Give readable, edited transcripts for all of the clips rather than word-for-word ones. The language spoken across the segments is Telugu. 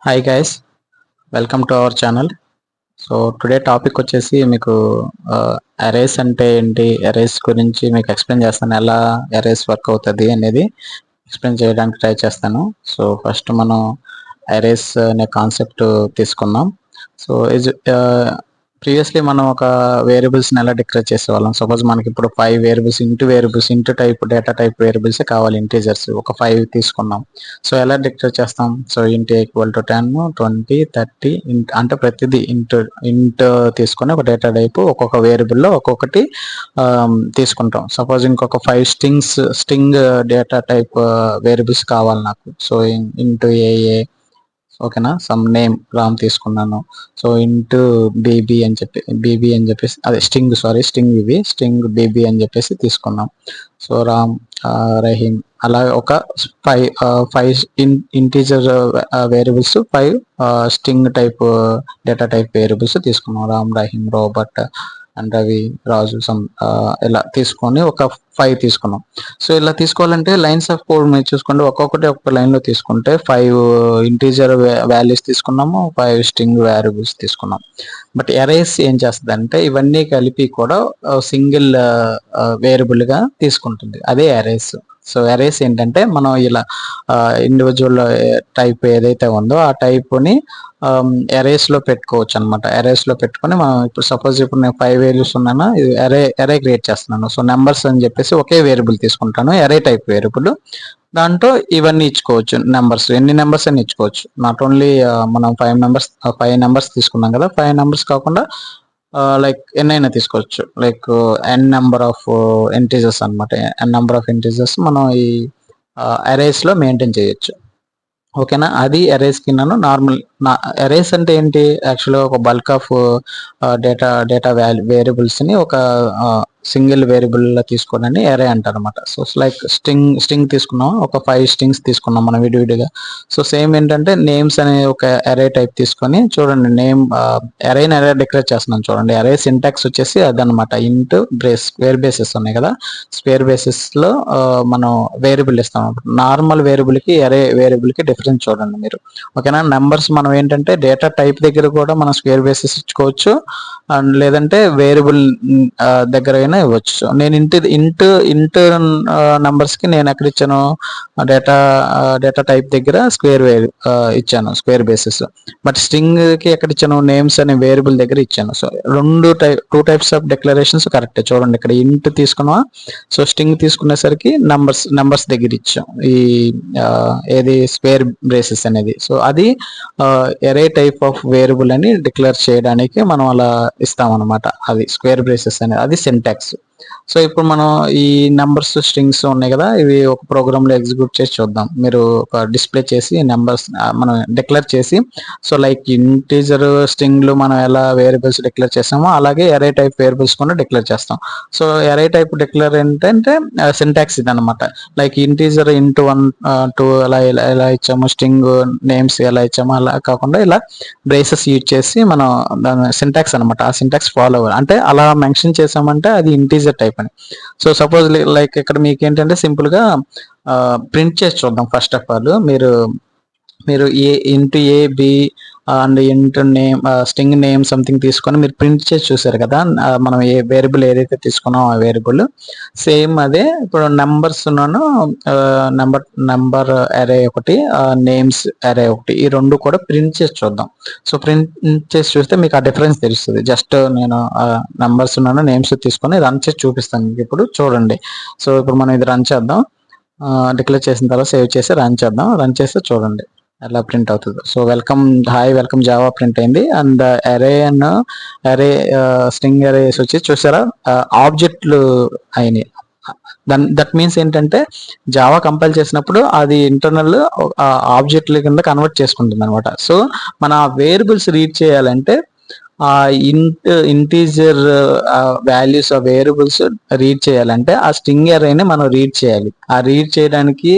Hi guys, welcome to our channel. So today topic వచ్చేసి మీకు అరేస్ అంటే ఏంటి, అరేస్ గురించి మీకు ఎక్స్ప్లెయిన్ చేస్తాను. ఎలా అరేస్ వర్క్ అవుతుంది అనేది ఎక్స్ప్లెయిన్ చేయడానికి ట్రై చేస్తాను. సో ఫస్ట్ మనం అరేస్ అనే కాన్సెప్ట్ తీసుకుందాం. సో ప్రీవియస్లీ మనం ఒక వేరియబుల్స్ని ఎలా డిక్లేర్ చేసేవాళ్ళం. సపోజ్ మనకి ఇప్పుడు 5 variables into type data type variables కావాలి, ఇంటీజర్స్ ఒక 5 తీసుకున్నాం. సో ఎలా డిక్లేర్ చేస్తాం? సో ఇంట్ ఈక్వల్ టు 10, 20, 30 అంటే ప్రతిదీ ఇంట్ తీసుకొని ఒక డేటా టైప్ ఒక్కొక్క వేరియబుల్లో ఒక్కొక్కటి తీసుకుంటాం. సపోజ్ ఇంకొక 5 స్ట్రింగ్ డేటా టైప్ వేరియబుల్స్ కావాలి నాకు. సో ఇంటూ ఏఏ, ఓకేనా, సమ్ నేమ్ రామ్ తీసుకున్నాను. సో ఇంటూ బీబీ అని చెప్పేసి అదే స్ట్రింగ్ బీబీ అని చెప్పేసి తీసుకున్నాం. సో రామ్, రహీమ్, అలా ఒక 5 integer variables, 5 string type data type variables తీసుకున్నాం. రామ్, రహీమ్, రోబర్ట్ అండ్ రవి, రాజు, ఇలా తీసుకొని ఒక 5 తీసుకున్నాం. సో ఇలా తీసుకోవాలంటే లైన్స్ ఆఫ్ కోడ్ మీరు చూసుకోండి. ఒక్కొక్కటి ఒక్కొక్క లైన్ లో తీసుకుంటే 5 ఇంటీజర్ వాల్యూస్ తీసుకున్నాము, 5 స్ట్రింగ్ వేరియబుల్స్ తీసుకున్నాం. బట్ అరేస్ ఏం చేస్తుంది అంటే ఇవన్నీ కలిపి కూడా సింగిల్ వేరియబుల్ గా తీసుకుంటుంది. అదే అరేస్. సో అరేస్ ఏంటంటే మనం ఇలా ఇండివిజువల్ టైప్ ఏదైతే ఉందో ఆ టైప్ని అరేస్ లో పెట్టుకోవచ్చు అనమాట. అరేస్ లో పెట్టుకొని మనం ఇప్పుడు సపోజ్ ఇప్పుడు నేను 5 వేల్యూస్ ఉన్నాను, అరే క్రియేట్ చేస్తున్నాను. సో నెంబర్స్ అని చెప్పేసి ఒకే వేరియబుల్ తీసుకుంటాను, అరే టైప్ వేరియబుల్. దాంట్లో ఇవన్నీ ఇచ్చుకోవచ్చు, నెంబర్స్, ఎన్ని నెంబర్స్ అని ఇచ్చుకోవచ్చు. నాట్ ఓన్లీ మనం 5 నెంబర్స్ తీసుకున్నాం కదా, 5 నెంబర్స్ కాకుండా లైక్ ఎన్నైనా తీసుకోవచ్చు. Like an number of integers అనమాట. ఎన్ నెంబర్ ఆఫ్ ఇంటీజర్స్ మనం ఈ అరేస్ లో మెయింటైన్ చేయొచ్చు. ఓకేనా, అది అరేస్ కింద నార్మల్. అరేస్ అంటే ఏంటి? యాక్చువల్గా ఒక బల్క్ ఆఫ్ డేటా వేరియబుల్స్ ని ఒక సింగిల్ వేరియబుల్ లో తీసుకోవడాన్ని అరే అంటారు అనమాట. సో లైక్ స్ట్రింగ్ తీసుకున్నాం, ఒక 5 స్ట్రింగ్స్ తీసుకున్నాం మనం విడివిడిగా. సో సేమ్ ఏంటంటే నేమ్స్ అనే ఒక అరే టైప్ తీసుకొని చూడండి, నేమ్ అరే డిక్లేర్ చేస్తున్నాం. చూడండి, అరే సింటాక్స్ వచ్చేసి అదనమాట. ఇంట్ బ్రేస్, స్క్వేర్ బేసెస్ ఉన్నాయి కదా, స్క్వేర్ బేసెస్ లో మనం వేరియబుల్ ఇస్తాం. నార్మల్ వేరియబుల్ కి అరే వేరియబుల్ కి డిఫరెన్స్ చూడండి మీరు. ఓకేనా, నెంబర్స్ మనం ఏంటంటే డేటా టైప్ దగ్గర కూడా మనం స్క్వేర్ బేసెస్ ఇచ్చుకోవచ్చు, అండ్ లేదంటే వేరియబుల్ దగ్గర అయినా ఇవ్వచ్చు. నేను ఇంట్ నంబర్స్ కి నేను ఎక్కడ ఇచ్చాను, డేటా టైప్ దగ్గర ఇచ్చాను స్క్వేర్ బేసిస్. బట్ స్ట్రింగ్ కి ఎక్కడ ఇచ్చాను, నేమ్స్ అనే వేరియబుల్ దగ్గర ఇచ్చాను. So two types of declarations correct. చూడండి, ఇక్కడ ఇంట్ తీసుకున్నా, సో స్ట్రింగ్ తీసుకునేసరికి నంబర్స్ దగ్గర ఇచ్చాం ఈ ఏది స్క్వేర్ బ్రేసెస్ అనేది. సో అది ఎరే టైప్ ఆఫ్ వేరియబుల్ అని డిక్లేర్ చేయడానికి మనం అలా ఇస్తాం అనమాట. అది స్క్వేర్ బ్రేసెస్ అనేది, అది సింటాక్స్. సో ఇప్పుడు మనం ఈ నెంబర్స్ స్ట్రింగ్స్ ఉన్నాయి కదా, ఇవి ఒక ప్రోగ్రామ్ లో ఎగ్జిక్యూట్ చేసి చూద్దాం. మీరు ఒక డిస్ప్లే చేసి నెంబర్స్ మనం డిక్లేర్ చేసి, సో లైక్ ఇంటీజర్ స్ట్రింగ్లు మనం ఎలా వేరియబుల్స్ డిక్లేర్ చేస్తామో అలాగే ఎరే టైప్ వేరియబుల్స్ కూడా డిక్లేర్ చేస్తాం. సో ఎరే టైప్ డిక్లేర్ ఏంటంటే సింటాక్స్ ఇది అనమాట. లైక్ ఇంటీజర్ ఇంటూ 1, 2 ఎలా ఇచ్చాము, స్ట్రింగ్ నేమ్స్ ఎలా ఇచ్చామో అలా కాకుండా ఇలా బ్రేసెస్ యూజ్ చేసి మనం దాని సింటాక్స్ అనమాట. ఆ సింటాక్స్ ఫాలో అవ్వాలి. అంటే అలా మెన్షన్ చేసామంటే అది ఇంటీజర్ టైప్ అని. సో సపోజ్ లైక్ ఇక్కడ మీకు ఏంటంటే సింపుల్ గా ప్రింట్ చేసి చూద్దాం. ఫస్ట్ ఆఫ్ ఆల్ మీరు int A B and int name, string name something తీసుకొని మీరు ప్రింట్ చేసి చూసారు కదా, మనం ఏ వేరియబుల్ ఏదైతే తీసుకున్నామో ఆ వేరియబుల్ సేమ్ అదే. ఇప్పుడు నెంబర్స్ ఉన్నాను, నెంబర్ అరే ఒకటి, నేమ్స్ అరే ఒకటి, ఈ రెండు కూడా ప్రింట్ చేసి చూద్దాం. సో ప్రింట్ చేసి చూస్తే మీకు ఆ డిఫరెన్స్ తెలుస్తుంది. జస్ట్ నేను నెంబర్స్ ఉన్నాను, నేమ్స్ తీసుకొని రన్ చేసి చూపిస్తాను మీకు. ఇప్పుడు చూడండి. సో ఇప్పుడు మనం ఇది రన్ చేద్దాం. డిక్లేర్ చేసిన తర్వాత సేవ్ చేసి రన్ చేద్దాం. రన్ చేస్తే చూడండి ఎలా ప్రింట్ అవుతుందో. సో వెల్కమ్ జావా ప్రింట్ అయింది. అండ్ అరే స్ట్రింగ్ అరేస్ వచ్చి చూసారా, ఆబ్జెక్ట్లు అయినాయి. దట్ మీన్స్ ఏంటంటే జావా కంపైల్ చేసినప్పుడు అది ఇంటర్నల్ ఆబ్జెక్ట్ల కింద కన్వర్ట్ చేసుకుంటుంది అనమాట. సో మన వేరియబుల్స్ రీడ్ చేయాలంటే ఆ ఇంటీజర్ వాల్యూస్ ఆ వేరియబుల్స్ రీడ్ చేయాలంటే ఆ స్ట్రింగ్ అరేని మనం రీడ్ చేయాలి. ఆ రీడ్ చేయడానికి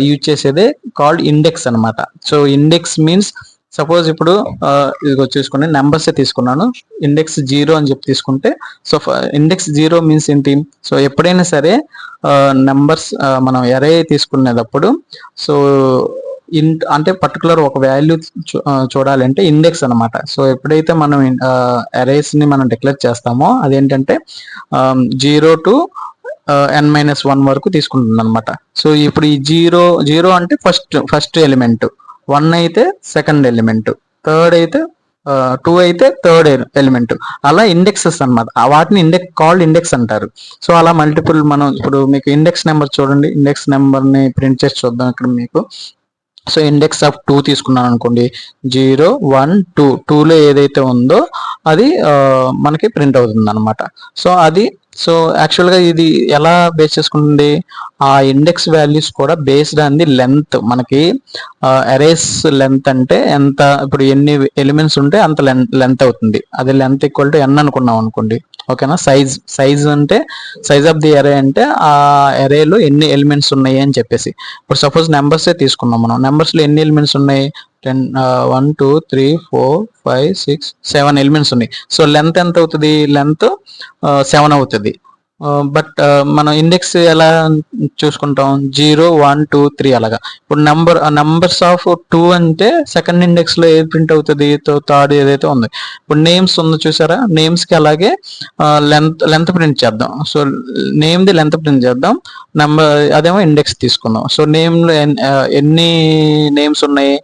యూజ్ చేసేదే కాల్డ్ ఇండెక్స్ అనమాట. సో ఇండెక్స్ మీన్స్ సపోజ్ ఇప్పుడు ఇదిగో చూసుకుని నెంబర్స్ తీసుకున్నాను, ఇండెక్స్ 0 అని చెప్పి తీసుకుంటే, సో ఇండెక్స్ 0 మీన్స్ ఏంటి? సో ఎప్పుడైనా సరే నెంబర్స్ మనం అరే తీసుకునేటప్పుడు, సో అంటే పర్టికులర్ ఒక వాల్యూ చూడాలంటే ఇండెక్స్ అనమాట. సో ఎప్పుడైతే మనం అరేస్ ని మనం డిక్లేర్ చేస్తామో అదేంటంటే 0 to n-1 వరకు తీసుకుంటుంది అనమాట. సో ఇప్పుడు ఈ జీరో అంటే ఫస్ట్ ఎలిమెంట్, 1 అయితే సెకండ్ ఎలిమెంట్, థర్డ్ అయితే 2 అయితే థర్డ్ ఎలిమెంట్, అలా ఇండెక్సెస్ అనమాట. వాటిని కాల్డ్ ఇండెక్స్ అంటారు. సో అలా మల్టిపుల్ మనం ఇప్పుడు మీకు ఇండెక్స్ నెంబర్ చూడండి, ఇండెక్స్ నెంబర్ ని ప్రింట్ చేసి చూద్దాం ఇక్కడ మీకు. సో ఇండెక్స్ ఆఫ్ 2 తీసుకున్నాను అనుకోండి, 0 1 2, 2లో ఏదైతే ఉందో అది మనకి ప్రింట్ అవుతుంది అనమాట. సో యాక్చువల్గా ఇది ఎలా బేస్ చేసుకుంటుంది, ఆ ఇండెక్స్ వాల్యూస్ కూడా బేస్డ్ ఆన్ ది లెంత్. మనకి అరేస్ లెంత్ అంటే ఎంత, ఇప్పుడు ఎన్ని ఎలిమెంట్స్ ఉంటే అంత లెంత్ అవుతుంది. అది లెంత్ ఈక్వల్ టు n అనుకున్నాం అనుకోండి, ఓకేనా. సైజ్ అంటే సైజ్ ఆఫ్ ది అరే అంటే ఆ అరేలో ఎన్ని ఎలిమెంట్స్ ఉన్నాయి అని చెప్పేసి. ఇప్పుడు సపోజ్ నెంబర్సే తీసుకున్నాం మనం, నెంబర్స్లో ఎన్ని ఎలిమెంట్స్ ఉన్నాయి, 1 2 3 4 5 6 7 ఎలిమెంట్స్ ఉన్నాయి. సో లెంత్ ఎంత అవుతుంది, లెంత్ 7 అవుతుంది. బట్ మనం ఇండెక్స్ ఎలా చూసుకుంటాం, 0 1 2 3 అలాగా. ఇప్పుడు నంబర్స్ ఆఫ్ 2 అంటే సెకండ్ ఇండెక్స్ లో ఏది ప్రింట్ అవుతుంది, థర్డ్ ఏదైతే ఉంది. ఇప్పుడు నేమ్స్ ఉంది చూసారా, నేమ్స్ కి అలాగే లెంత్ ప్రింట్ చేద్దాం. So name the length print చేద్దాం, నెంబర్ అదేమో ఇండెక్స్ తీసుకుందాం. సో నేమ్ లో ఎన్ని నేమ్స్ ఉన్నాయి,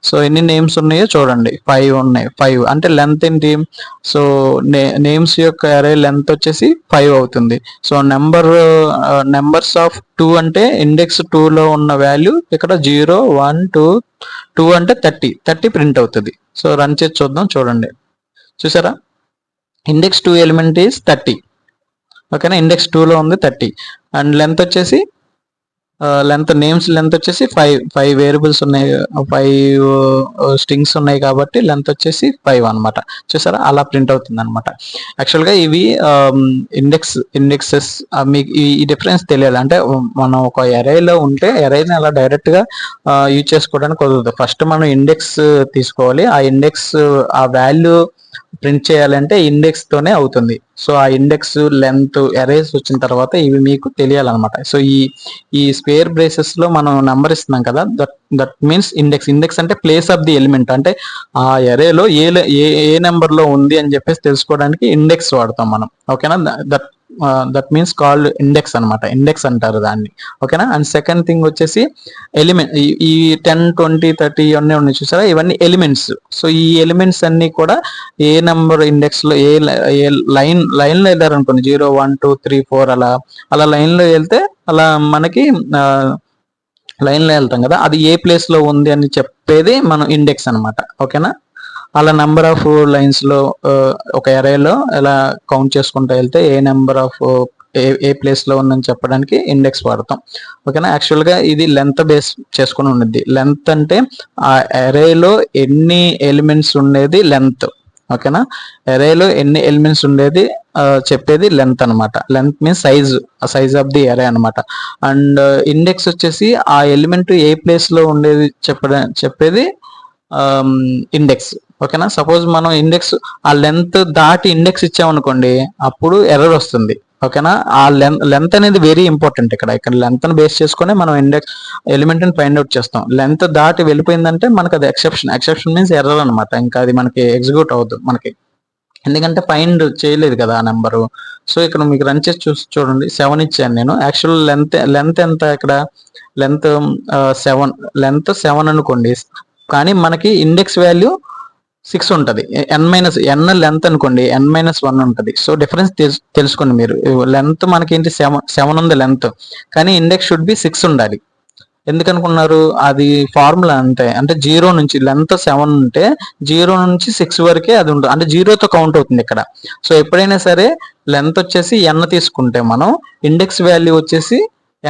సో ఎన్ని నేమ్స్ ఉన్నాయో చూడండి, 5 ఉన్నాయి. 5 అంటే లెంత్ ఏంటి, సో నేమ్స్ యొక్క అరే లెంత్ వచ్చేసి 5 అవుతుంది. సో నెంబర్స్ ఆఫ్ 2 అంటే ఇండెక్స్ 2 లో ఉన్న వాల్యూ ఇక్కడ 0 1 2 2 అంటే 30 ప్రింట్ అవుతుంది. సో రన్ చేసి చూద్దాం, చూడండి చూసారా, ఇండెక్స్ 2 ఎలిమెంట్ ఈస్ 30, ఓకేనా. ఇండెక్స్ 2 లో ఉంది 30 అండ్ లెంత్ వచ్చేసి నేమ్స్ లెంత్ వచ్చేసి 5 వేరియబుల్స్ ఉన్నాయి, 5 స్ట్రింగ్స్ ఉన్నాయి కాబట్టి లెంత్ వచ్చేసి 5 అనమాట. చూసారా, అలా ప్రింట్ అవుతుంది అనమాట. యాక్చువల్గా ఇవి ఇండెక్సెస్. మీకు ఈ డిఫరెన్స్ తెలియాలి అంటే, మనం ఒక అరేలో ఉంటే అరేని అలా డైరెక్ట్ గా యూజ్ చేసుకోవడానికి కుదరదు. ఫస్ట్ మనం ఇండెక్స్ తీసుకోవాలి, ఆ ఇండెక్స్ ఆ వాల్యూ ప్రింట్ చేయాలంటే ఇండెక్స్ తోనే అవుతుంది. సో ఆ ఇండెక్స్ లెంత్ అరేస్ వచ్చిన తర్వాత ఇవి మీకు తెలియాలన్నమాట. సో ఈ స్క్వేర్ బ్రేసెస్ లో మనం నెంబర్ ఇస్తున్నాం కదా, దట్ మీన్స్ ఇండెక్స్ అంటే ప్లేస్ ఆఫ్ ది ఎలిమెంట్. అంటే ఆ అరేలో ఏ నెంబర్ లో ఉంది అని చెప్పేసి తెలుసుకోవడానికి ఇండెక్స్ వాడతాం మనం, ఓకేనా. దట్ మీన్స్ కాల్డ్ ఇండెక్స్ అనమాట, ఇండెక్స్ అంటారు దాన్ని, ఓకేనా. అండ్ సెకండ్ థింగ్ వచ్చేసి ఎలిమెంట్. ఈ 10 20 30 ఇవన్నీ ఉన్నాయి చూసారా, ఇవన్నీ ఎలిమెంట్స్. సో ఈ ఎలిమెంట్స్ అన్ని కూడా ఏ నెంబర్ ఇండెక్స్ లో ఏ లైన్ లో వెళ్ళారు అనుకోండి, 0 1 2 3 4 అలా లైన్ లో వెళ్తే అలా మనకి లైన్ లో వెళ్తాం కదా, అది ఏ ప్లేస్ లో ఉంది అని చెప్పేది మనం ఇండెక్స్ అనమాట, ఓకేనా. అలా నెంబర్ ఆఫ్ లైన్స్ లో ఒక అరేలో ఎలా కౌంట్ చేసుకుంటూ వెళ్తే ఏ నెంబర్ ఆఫ్ ఏ ప్లేస్ లో ఉందని చెప్పడానికి ఇండెక్స్ వాడతాం, ఓకేనా. యాక్చువల్ గా ఇది లెంత్ బేస్ చేసుకుని ఉన్నది. లెంత్ అంటే ఆ అరేలో ఎన్ని ఎలిమెంట్స్ ఉండేది లెంత్, ఓకేనా. అరేలో ఎన్ని ఎలిమెంట్స్ ఉండేది చెప్పేది లెంత్ అనమాట. Length means size of the అరే అనమాట. అండ్ ఇండెక్స్ వచ్చేసి ఆ ఎలిమెంట్ ఏ ప్లేస్ లో ఉండేది చెప్పేది ఇండెక్స్, ఓకేనా. సపోజ్ మనం ఇండెక్స్ ఆ లెంత్ దాటి ఇండెక్స్ ఇచ్చామనుకోండి, అప్పుడు ఎర్రర్ వస్తుంది, ఓకేనా. ఆ లెంత్ అనేది వెరీ ఇంపార్టెంట్. ఇక్కడ లెంత్ ని బేస్ చేసుకుని మనం ఇండెక్స్ ఎలిమెంట్ ని ఫైండ్ అవుట్ చేస్తాం. లెంత్ దాటి వెళ్ళిపోయిందంటే మనకు అది ఎక్సెప్షన్ మీన్స్ ఎర్రర్ అనమాట. ఇంకా అది మనకి ఎగ్జిక్యూట్ అవ్వదు మనకి, ఎందుకంటే ఫైండ్ చేయలేదు కదా ఆ నెంబరు. సో ఇక్కడ మీకు రన్ చేసి చూడండి, 7 ఇచ్చాను నేను. యాక్చువల్ లెంత్ ఎంత, ఇక్కడ లెంత్ 7 అనుకోండి, కానీ మనకి ఇండెక్స్ వాల్యూ 6 ఉంటుంది. n లెంత్ అనుకోండి, n-1 ఉంటుంది. సో డిఫరెన్స్ తెలుసుకోండి మీరు. లెంత్ మనకి ఏంటి, 7 ఉంది లెంత్, కానీ ఇండెక్స్ షుడ్ బి 6 ఉండాలి. ఎందుకనుకున్నారు, అది ఫార్ములా అంతే. అంటే 0 నుంచి లెంత్ 7 ఉంటే 0 నుంచి 6 వరకే అది ఉంటుంది, అంటే 0తో కౌంట్ అవుతుంది ఇక్కడ. సో ఎప్పుడైనా సరే లెంత్ వచ్చేసి n తీసుకుంటే మనం ఇండెక్స్ వాల్యూ వచ్చేసి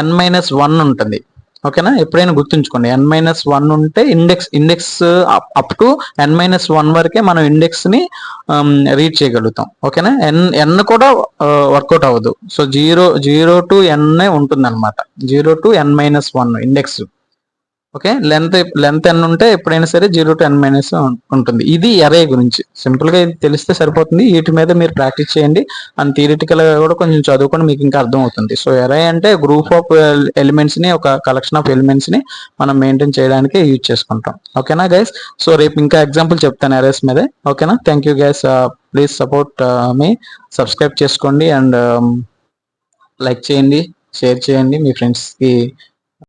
n-1 ఉంటుంది, ఓకేనా. ఎప్పుడైనా గుర్తుంచుకోండి, n-1 ఉంటే ఇండెక్స్ అప్ టు n-1 వరకే మనం ఇండెక్స్ ని రీడ్ చేయగలుగుతాం, ఓకేనా. n కూడా వర్కౌట్ అవ్వదు. సో 0 to n ఉంటుంది అనమాట, 0 to n-1 index. Okay, length n ఉంటే ఎప్పుడైనా సరే 0 to n మైనస్ ఉంటుంది. ఇది ఎరే గురించి సింపుల్ గా ఇది తెలిస్తే సరిపోతుంది. వీటి మీద మీరు ప్రాక్టీస్ చేయండి అండ్ థియరిటికల్ గా కూడా కొంచెం చదువుకొని మీకు ఇంకా అర్థం అవుతుంది. సో ఎరే అంటే గ్రూప్ ఆఫ్ ఎలిమెంట్స్ ని, ఒక కలెక్షన్ ఆఫ్ ఎలిమెంట్స్ ని మనం మెయింటైన్ చేయడానికి యూజ్ చేసుకుంటాం. ఓకేనా గైస్? సో రేపు ఇంకా ఎగ్జాంపుల్ చెప్తాను ఎరేస్ మీదే. ఓకేనా? Thank you guys. Please support me, subscribe చేసుకోండి అండ్ లైక్ చేయండి, షేర్ చేయండి, మీ ఫ్రెండ్స్ కి